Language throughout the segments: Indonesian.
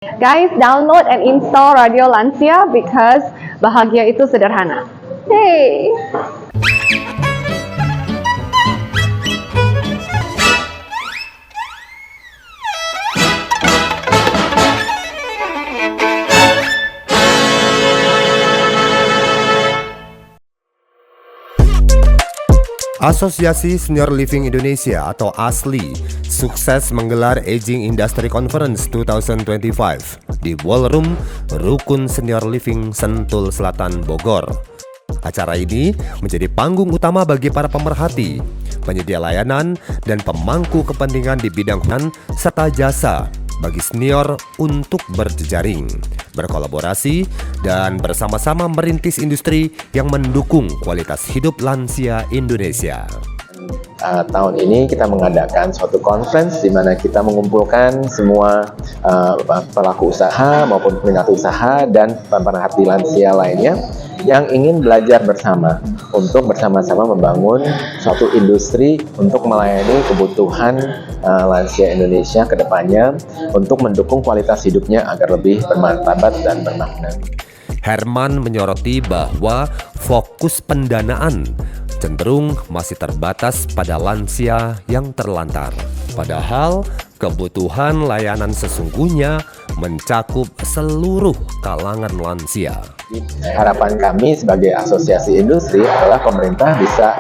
Guys, download and install Radio Lansia because bahagia itu sederhana. Hey! Asosiasi Senior Living Indonesia atau ASLI sukses menggelar Aging Industry Conference 2025 di Ballroom Rukun Senior Living Sentul Selatan, Bogor. Acara ini menjadi panggung utama bagi para pemerhati, penyedia layanan, dan pemangku kepentingan di bidang serta jasa bagi senior untuk berjejaring, berkolaborasi, dan bersama-sama merintis industri yang mendukung kualitas hidup lansia Indonesia. Tahun ini kita mengadakan suatu conference di mana kita mengumpulkan semua pelaku usaha maupun peminat usaha dan pemerhati lansia lainnya yang ingin belajar bersama untuk bersama-sama membangun suatu industri untuk melayani kebutuhan lansia Indonesia ke depannya untuk mendukung kualitas hidupnya agar lebih bermartabat dan bermakna. Herman menyoroti bahwa fokus pendanaan cenderung masih terbatas pada lansia yang terlantar. Padahal kebutuhan layanan sesungguhnya mencakup seluruh kalangan lansia. Harapan kami sebagai asosiasi industri adalah pemerintah bisa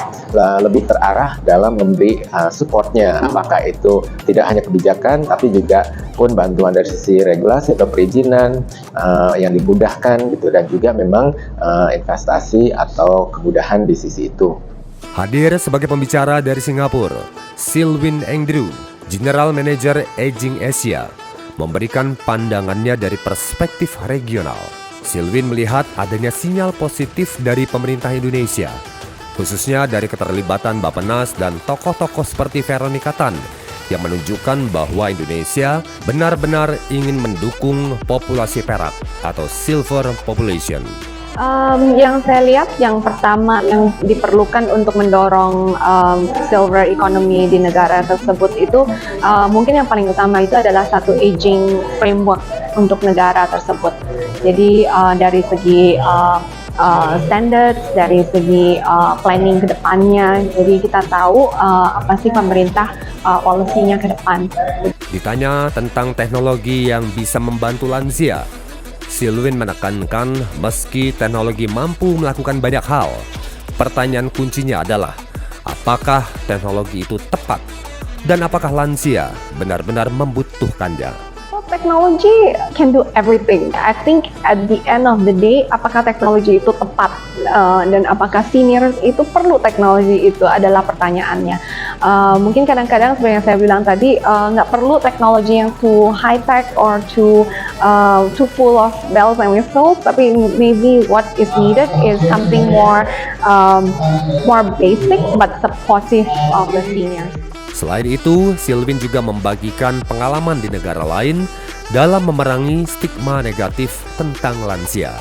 lebih terarah dalam memberi supportnya, apakah itu tidak hanya kebijakan tapi juga pun bantuan dari sisi regulasi atau perizinan yang dimudahkan gitu, dan juga memang investasi atau kemudahan di sisi itu. Hadir sebagai pembicara dari Singapura, Silwin Andrew, General Manager Aging Asia, memberikan pandangannya dari perspektif regional. Silwin melihat adanya sinyal positif dari pemerintah Indonesia, khususnya dari keterlibatan Bappenas dan tokoh-tokoh seperti Veronica Tan, yang menunjukkan bahwa Indonesia benar-benar ingin mendukung populasi perak atau silver population. Yang saya lihat, yang pertama yang diperlukan untuk mendorong silver economy di negara tersebut itu mungkin yang paling utama itu adalah satu aging framework untuk negara tersebut. Jadi dari segi standards, dari segi planning ke depannya, jadi kita tahu apa sih pemerintah polisinya ke depan. Ditanya tentang teknologi yang bisa membantu lansia, Silwin menekankan meski teknologi mampu melakukan banyak hal, pertanyaan kuncinya adalah apakah teknologi itu tepat dan apakah lansia benar-benar membutuhkannya. Technology can do everything. I think at the end of the day, apakah teknologi itu tepat dan apakah seniors itu perlu teknologi itu adalah pertanyaannya. Mungkin kadang-kadang seperti yang saya bilang tadi, nggak perlu teknologi yang too high tech or too full of bells and whistles, tapi maybe what is needed is something more basic but supportive of the seniors. Selain itu, Silwin juga membagikan pengalaman di negara lain dalam memerangi stigma negatif tentang lansia.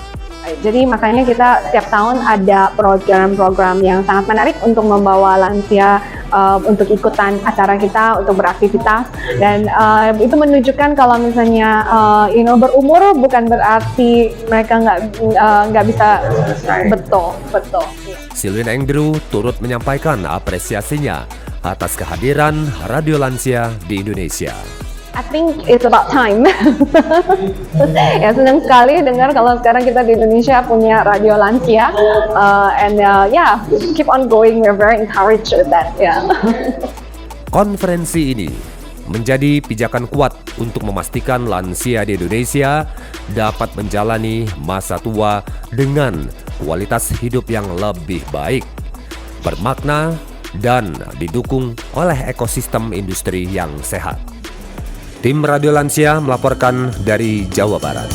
Jadi makanya kita setiap tahun ada program-program yang sangat menarik untuk membawa lansia untuk ikutan acara kita, untuk beraktivitas, dan itu menunjukkan kalau misalnya berumur bukan berarti mereka nggak bisa betul. Silwin Andrew turut menyampaikan apresiasinya atas kehadiran Radio Lansia di Indonesia. I think it's about time. Ya, senang sekali dengar kalau sekarang kita di Indonesia punya Radio Lansia, and keep on going. We're very encouraged with that. Yeah. Konferensi ini menjadi pijakan kuat untuk memastikan lansia di Indonesia dapat menjalani masa tua dengan kualitas hidup yang lebih baik, bermakna, dan didukung oleh ekosistem industri yang sehat. Tim Radio Lansia melaporkan dari Jawa Barat.